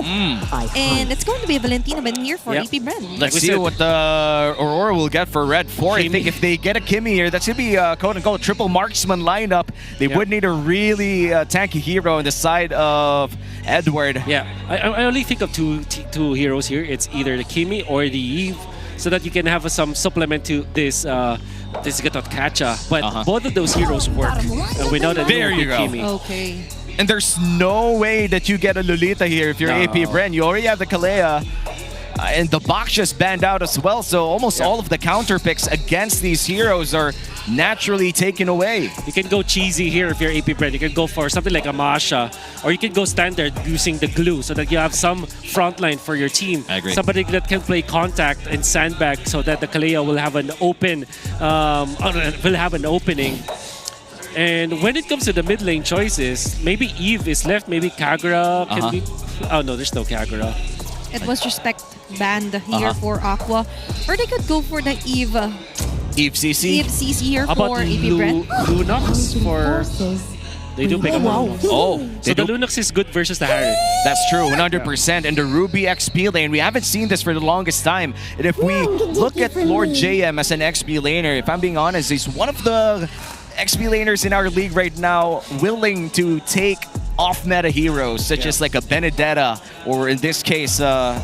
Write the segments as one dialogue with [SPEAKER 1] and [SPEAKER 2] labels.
[SPEAKER 1] And it's going to be a Valentina Ben here for AP Bren.
[SPEAKER 2] Let's see what the Aurora will get for Red 4. I think if they get a Kimmy here, that's going to be a quote-unquote triple marksman lineup. They would need a really tanky hero on the side of Edward.
[SPEAKER 3] Yeah, I only think of two heroes here. It's either the Kimmy or the Eve, so that you can have some supplement to this Gatot Kacha. But both of those heroes work. And we know that
[SPEAKER 2] there you go.
[SPEAKER 3] Kimmy.
[SPEAKER 1] Okay.
[SPEAKER 2] And there's no way that you get a Lolita here if you're AP Bren. You already have the Kalea. And the box just banned out as well, so almost all of the counter picks against these heroes are naturally taken away.
[SPEAKER 3] You can go cheesy here if you're AP Bren. You can go for something like a Masha, or you can go standard using the glue so that you have some frontline for your team.
[SPEAKER 2] I agree.
[SPEAKER 3] Somebody that can play contact and sandbag so that the Kalea will have an opening. And when it comes to the mid lane choices, maybe Eve is left, maybe Kagura can be. Oh no, there's no Kagura.
[SPEAKER 1] It was Respect banned here for Aqua. Or they could go for the Eve.
[SPEAKER 2] Eve CC.
[SPEAKER 1] Eve CC here
[SPEAKER 3] How
[SPEAKER 1] for
[SPEAKER 3] about
[SPEAKER 1] AP Bren.
[SPEAKER 3] Lunox for... They do pick up So the Lunox is good versus the Harriet.
[SPEAKER 2] That's true, 100%. And the Ruby XP lane, we haven't seen this for the longest time. And if we look at Lord JM as an XP laner, if I'm being honest, he's one of the XP laners in our league right now willing to take off-meta heroes, such as like a Benedetta, or in this case, a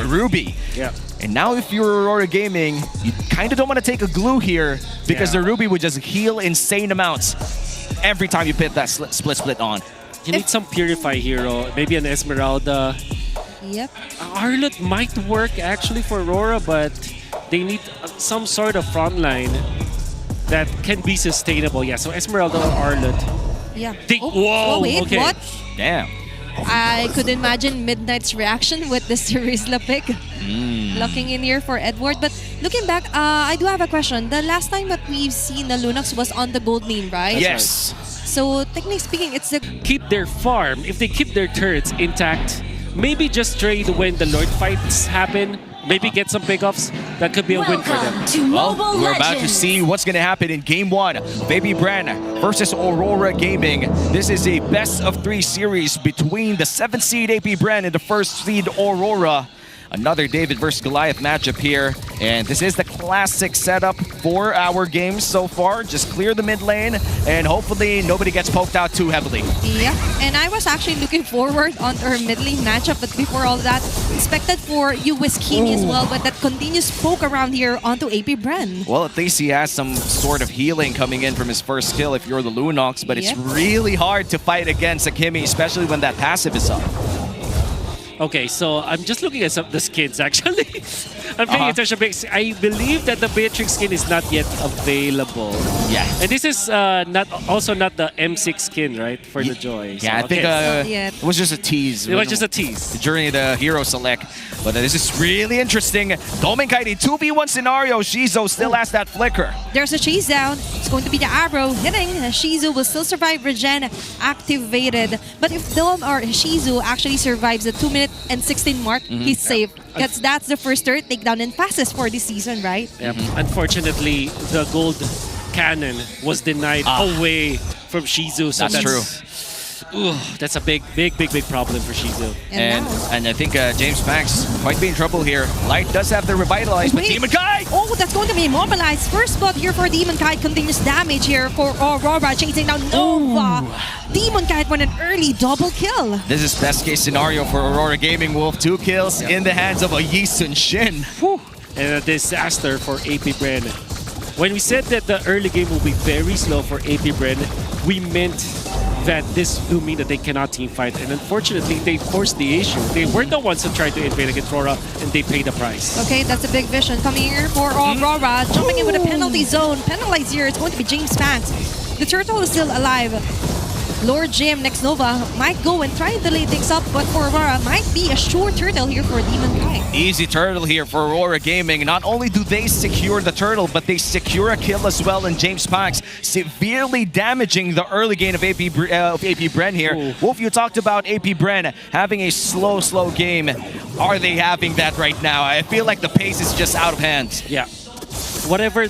[SPEAKER 2] Ruby.
[SPEAKER 3] Yeah.
[SPEAKER 2] And now if you're Aurora Gaming, you kind of don't want to take a glue here because the Ruby would just heal insane amounts every time you put that split on.
[SPEAKER 3] You need some Purify hero, maybe an Esmeralda.
[SPEAKER 1] Yep.
[SPEAKER 3] Arlet might work actually for Aurora, but they need some sort of frontline that can be sustainable. Yeah, so Esmeralda or Arlet.
[SPEAKER 1] Yeah.
[SPEAKER 3] Whoa,
[SPEAKER 1] wait,
[SPEAKER 3] okay.
[SPEAKER 1] what?
[SPEAKER 2] Damn.
[SPEAKER 1] I could imagine Midnight's reaction with the Cerizla pick. Locking in here for Edward. But looking back, I do have a question. The last time that we've seen the Lunox was on the gold lane, right?
[SPEAKER 2] Yes.
[SPEAKER 1] So technically speaking, it's the...
[SPEAKER 3] Keep their farm. If they keep their turrets intact, maybe just trade when the Lord fights happen. Maybe get some pickoffs. That could be a win for them.
[SPEAKER 2] Well, we're about to see what's going to happen in Game 1 of AP Bren versus Aurora Gaming. This is a best-of-3 series between the 7th seed AP Bren and the 1st seed Aurora. Another David versus Goliath matchup here. And this is the classic setup for our games so far. Just clear the mid lane and hopefully nobody gets poked out too heavily.
[SPEAKER 1] Yeah, and I was actually looking forward on our mid lane matchup, but before all that, expected for you with Kimi as well, but that continuous poke around here onto AP Bren.
[SPEAKER 2] Well, at least he has some sort of healing coming in from his first kill if you're the Lunox, but it's really hard to fight against a Kimi, especially when that passive is up.
[SPEAKER 3] Okay, so I'm just looking at some of the skins actually. I'm paying attention because I believe that the Beatrix skin is not yet available.
[SPEAKER 2] Yeah.
[SPEAKER 3] And this is also not the M6 skin, right? For the Joy. So,
[SPEAKER 2] yeah, I think it was just a tease.
[SPEAKER 3] It was just a tease.
[SPEAKER 2] During the hero select. But this is really interesting. Dominkaiti 2v1 scenario. Shizo still has that flicker.
[SPEAKER 1] There's a chase down. It's going to be the arrow hitting. Shizu will still survive. Regen activated. But if Dom or Shizu actually survives the 2-minute and 16 mark, he's safe. Because that's the first turret takedown and passes for this season, right?
[SPEAKER 3] Yep. Unfortunately, the gold cannon was denied away from Shizu. So
[SPEAKER 2] that's true.
[SPEAKER 3] Ooh, that's a big problem for Shizu.
[SPEAKER 2] And I think James Max might be in trouble here. Light does have the revitalize, but Demon Kai!
[SPEAKER 1] Oh, that's going to be immobilized. First blood here for Demon Kite. Continuous damage here for Aurora, chasing down Nova. Demon Kite won an early double kill.
[SPEAKER 2] This is best case scenario for Aurora Gaming Wolf. 2 kills in the hands of a Yi Sun-shin.
[SPEAKER 3] And a disaster for AP Bren. When we said that the early game will be very slow for AP Bren, we meant that this will mean that they cannot team fight. And unfortunately, they forced the issue. They were the ones who tried to invade against Aurora, and they paid the price.
[SPEAKER 1] Okay, that's a big vision coming here for Aurora. Jumping in with a penalty zone. Penalized here. It's going to be James Max. The turtle is still alive. Lord Jim next Nova might go and try to delay things up, but for Aurora, might be a sure turtle here for Demon Kai.
[SPEAKER 2] Easy turtle here for Aurora Gaming. Not only do they secure the turtle, but they secure a kill as well in James Pax, severely damaging the early game of AP Bren here. Ooh. Wolf, you talked about AP Bren having a slow game. Are they having that right now? I feel like the pace is just out of hand.
[SPEAKER 3] Yeah. Whatever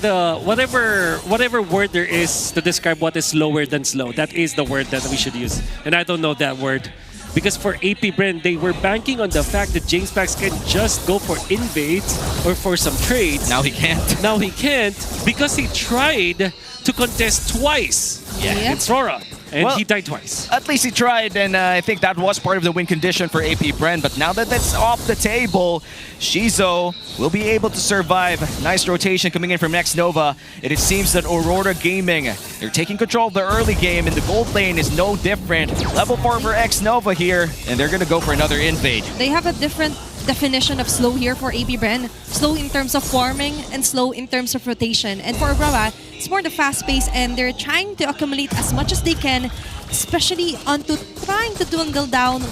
[SPEAKER 3] word there is to describe what is slower than slow, that is the word that we should use. And I don't know that word. Because for AP Bren, they were banking on the fact that James Pax can just go for invades or for some trades.
[SPEAKER 2] Now he can't.
[SPEAKER 3] Now he can't because he tried to contest twice.
[SPEAKER 1] Yeah.
[SPEAKER 3] It's Aurora. And
[SPEAKER 2] Well,
[SPEAKER 3] he died twice.
[SPEAKER 2] At least he tried, and I think that was part of the win condition for AP Bren. But now that that's off the table, Shizo will be able to survive. Nice rotation coming in from Next Nova. And it seems that Aurora Gaming, they're taking control of the early game, and the gold lane is no different. Level 4 for X Nova here, and they're going to go for another invade.
[SPEAKER 1] They have a different definition of slow here for AP Bren. Slow in terms of farming and slow in terms of rotation. And for Aurora, it's more the fast pace, and they're trying to accumulate as much as they can, especially onto trying to dwindle down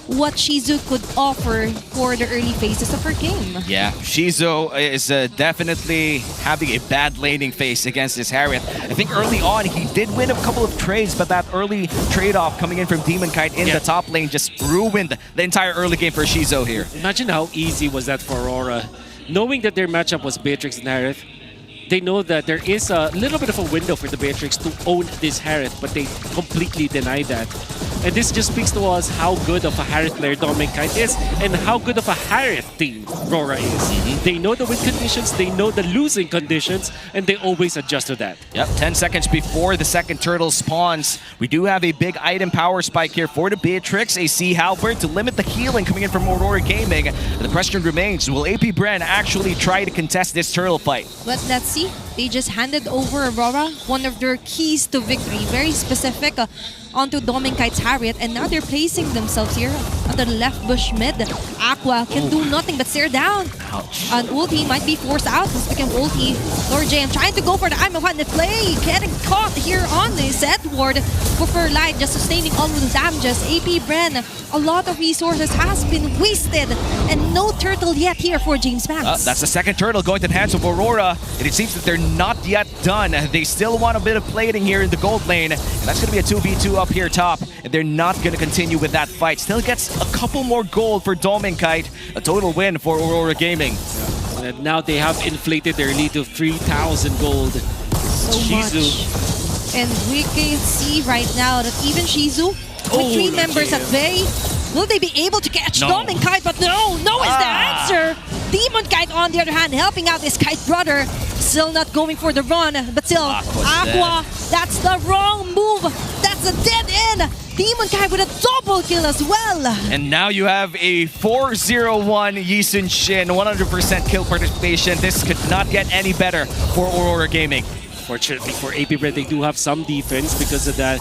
[SPEAKER 1] what Shizu could offer for the early phases of her game.
[SPEAKER 2] Yeah, Shizo is definitely having a bad laning phase against this Harriet. I think early on he did win a couple of trades, but that early trade-off coming in from Demon Kite in the top lane just ruined the entire early game for Shizo here.
[SPEAKER 3] Imagine how easy was that for Aurora. Knowing that their matchup was Beatrix and Harith, they know that there is a little bit of a window for the Beatrix to own this Harith, but they completely deny that. And this just speaks to us how good of a Harith player Dominic Kite is and how good of a Harith team Aurora is. They know the win conditions, they know the losing conditions, and they always adjust to that.
[SPEAKER 2] Yep, 10 seconds before the second turtle spawns. We do have a big item power spike here for the Beatrix, a Sea Halberd to limit the healing coming in from Aurora Gaming. The question remains, will AP Bren actually try to contest this turtle fight?
[SPEAKER 1] But let's see. They just handed over Aurora one of their keys to victory, very specific, onto Dominkite's Harriet, and now they're placing themselves here on the left bush mid. Aqua can do nothing but stare down.
[SPEAKER 2] Ouch.
[SPEAKER 1] And ulti might be forced out. Speaking of ulti, Lord JM trying to go for the I'm one the play, getting caught here on the set ward. For Light just sustaining all of the damages. AP Bren, a lot of resources has been wasted, and no turtle yet here for James Banks.
[SPEAKER 2] That's the second turtle going to the hands of Aurora, and it seems that they're not yet done. They still want a bit of plating here in the gold lane, and that's going to be a 2v2 up here top, and they're not going to continue with that fight. Still gets a couple more gold for Dominkite, a total win for Aurora Gaming.
[SPEAKER 3] And now they have inflated their lead to 3,000 gold.
[SPEAKER 1] So much. And we can see right now that even Shizu, with three members at bay, will they be able to catch Demon Kite? But no is the answer. Demon Kite, on the other hand, helping out his Kite brother. Still not going for the run, but still, Aqua, that's the wrong move. That's a dead end. Demon Kite with a double kill as well.
[SPEAKER 2] And now you have a 4-0-1 Yisun Shin, 100% kill participation. This could not get any better for Aurora Gaming.
[SPEAKER 3] Fortunately for AP Bren, they do have some defense because of that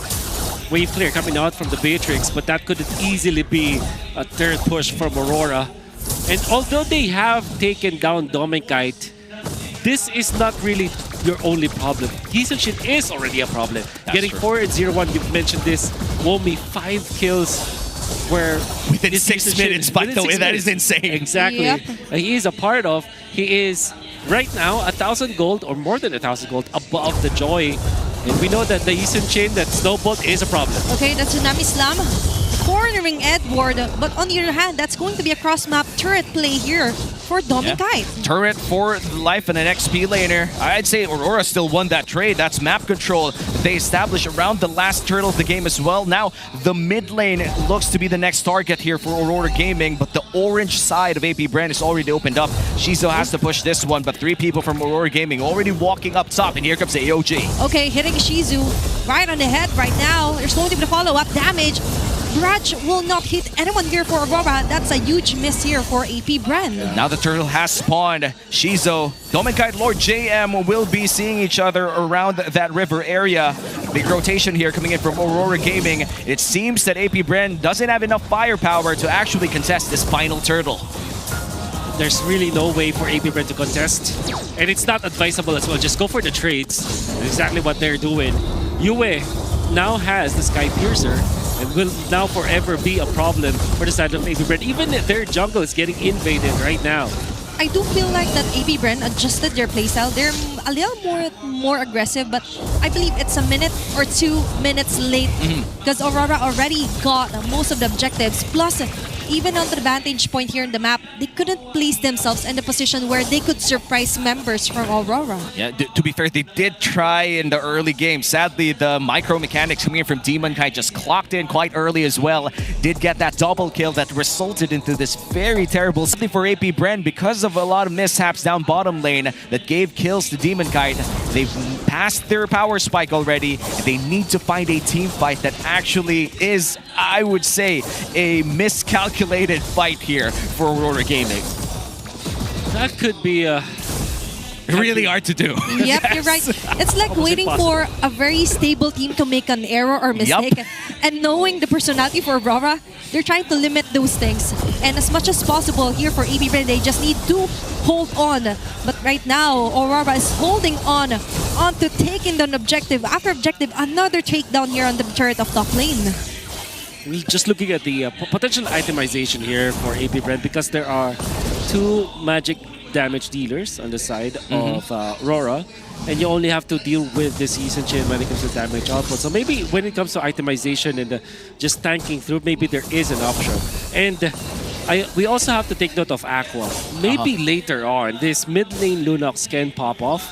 [SPEAKER 3] wave clear coming out from the Beatrix, but that could easily be a third push from Aurora. And although they have taken down Dominkite, this is not really your only problem. Giselchin is already a problem. Getting
[SPEAKER 2] true.
[SPEAKER 3] 4 and 0-1, you've mentioned this, Womi 5 kills where
[SPEAKER 2] Within
[SPEAKER 3] this
[SPEAKER 2] 6 minutes, by the way, that is insane.
[SPEAKER 3] Exactly.
[SPEAKER 1] Yep.
[SPEAKER 3] He is a part of, he is right now 1,000 gold or more than 1,000 gold above the Joy. And we know that the Eastern Chain, that Snowbolt is a problem.
[SPEAKER 1] Okay, the Tsunami Slam cornering Edward, but on the other hand, that's going to be a cross-map turret play here for Dominkite.
[SPEAKER 2] Turret for life and an XP laner. I'd say Aurora still won that trade. That's map control they established around the last turtle of the game as well. Now, the mid lane looks to be the next target here for Aurora Gaming, but the orange side of AP Bren is already opened up. Shizo has to push this one, but 3 people from Aurora Gaming already walking up top, and here comes the AOG.
[SPEAKER 1] Okay, hitting Shizu right on the head right now. There's going to be the follow-up damage. Grudge will not hit anyone here for Aurora. That's a huge miss here for AP Bren.
[SPEAKER 2] Now the turtle has spawned. Shizo, Dominkite, Lord JM will be seeing each other around that river area. Big rotation here coming in from Aurora Gaming. It seems that AP Bren doesn't have enough firepower to actually contest this final turtle.
[SPEAKER 3] There's really no way for AP Bren to contest. And it's not advisable as well. Just go for the trades. That's exactly what they're doing. Yue now has the Sky Piercer and will now forever be a problem for the side of AP Bren. Even their jungle is getting invaded right now.
[SPEAKER 1] I do feel like that AP Bren adjusted their playstyle. They're a little more aggressive, but I believe it's a minute or 2 minutes late because Aurora already got most of the objectives. Plus, even on the vantage point here in the map, they couldn't place themselves in the position where they could surprise members from Aurora.
[SPEAKER 2] Yeah, to be fair, they did try in the early game. Sadly, the micro mechanics coming in from Demon Kite just clocked in quite early as well. Did get that double kill that resulted into this very terrible something for AP Bren because of a lot of mishaps down bottom lane that gave kills to Demon Kite. They've passed their power spike already. They need to find a team fight that actually is, I would say, a miscalculated fight here for Aurora Gaming.
[SPEAKER 3] That could be
[SPEAKER 2] Really hard to do.
[SPEAKER 1] Yep,
[SPEAKER 2] Yes.
[SPEAKER 1] you're right. It's like
[SPEAKER 3] Almost
[SPEAKER 1] waiting
[SPEAKER 3] impossible.
[SPEAKER 1] for a very stable team to make an error or mistake. And knowing the personality for Aurora, they're trying to limit those things. And as much as possible here for AP Bren, they just need to hold on. But right now, Aurora is holding on to taking the objective. After objective, another takedown here on the turret of top lane.
[SPEAKER 3] Just looking at the potential itemization here for AP Bren, because there are 2 magic damage dealers on the side of Aurora, and you only have to deal with the Season Chain when it comes to damage output. So maybe when it comes to itemization and just tanking through, maybe there is an option. And we also have to take note of Aqua. Maybe later on, this mid lane Lunox can pop off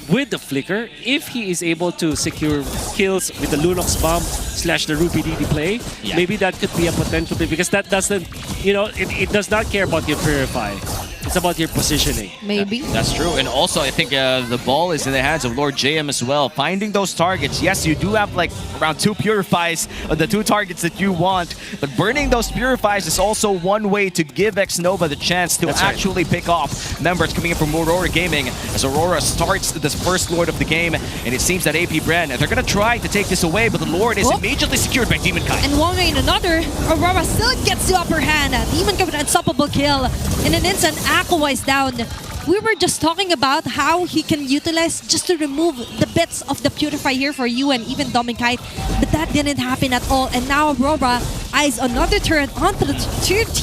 [SPEAKER 3] with the Flicker if he is able to secure kills with the Lunox bomb / the Ruby DD play.
[SPEAKER 2] Yeah.
[SPEAKER 3] Maybe that could be a potential play, because that doesn't, you know, it does not care about your Purify. It's about your positioning.
[SPEAKER 1] Maybe.
[SPEAKER 2] That's true. And also, I think the ball is in the hands of Lord JM as well. Finding those targets. Yes, you do have like around 2 Purifies of the 2 targets that you want, but burning those Purifies is also one way to give Xnova the chance to
[SPEAKER 3] That's right.
[SPEAKER 2] actually pick off members coming in from Aurora Gaming as Aurora starts this first Lord of the game. And it seems that AP Bren, they're going to try to take this away, but the Lord is immediately secured by Demon Kite.
[SPEAKER 1] And one way and another, Aurora still gets the upper hand. Demon Kite with an unstoppable kill. In an instant, Aqua is down. We were just talking about how he can utilize just to remove the bits of the Purify here for you and even Demon Kite, but that didn't happen at all. And now Aurora eyes another turret onto the turret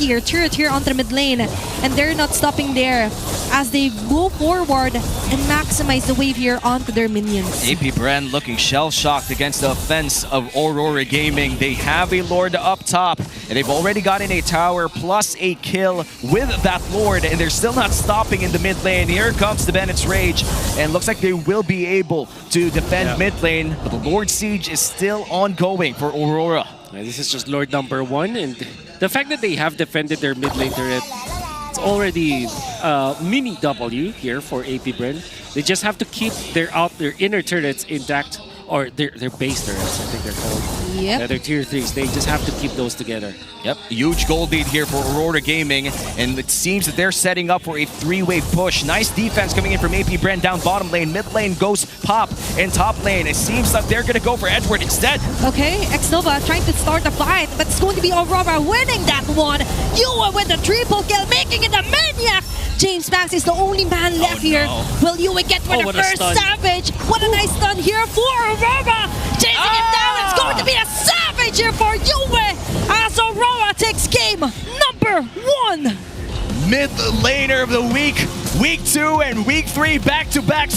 [SPEAKER 1] here onto the mid lane, and they're not stopping there as they move forward and maximize the wave here onto their minions.
[SPEAKER 2] AP Bren looking shell-shocked against the offense of Aurora Gaming. They have a Lord up top, and they've already gotten a tower plus a kill with that Lord, and they're still not stopping in the mid lane. Here comes the Bennett's Rage, and looks like they will be able to defend mid lane, but the Lord Siege is still ongoing for Aurora.
[SPEAKER 3] This is just Lord number 1, and the fact that they have defended their mid lane turret, it's already mini W here for AP Bren. They just have to keep their inner turrets intact, or their base turrets, I think they're called.
[SPEAKER 1] Yep.
[SPEAKER 3] Yeah, they're tier 3s. They just have to keep those together.
[SPEAKER 2] Yep, huge gold lead here for Aurora Gaming, and it seems that they're setting up for a 3-way push. Nice defense coming in from AP Bren down bottom lane. Mid lane goes Pop, and top lane, it seems like they're going to go for Edward instead.
[SPEAKER 1] Okay, Xnova trying to start the fight, but it's going to be Aurora winning that one. Yue with the triple kill, making it a maniac. James Max is the only man left here. Will Yue get for the
[SPEAKER 3] what a
[SPEAKER 1] first
[SPEAKER 3] stun.
[SPEAKER 1] savage? What a nice stun here for Aurora. Chasing him down, it's going to be a savage here for Yue as Aurora takes game number 1.
[SPEAKER 2] Mid laner of the week, week 2 and week 3 back-to-back.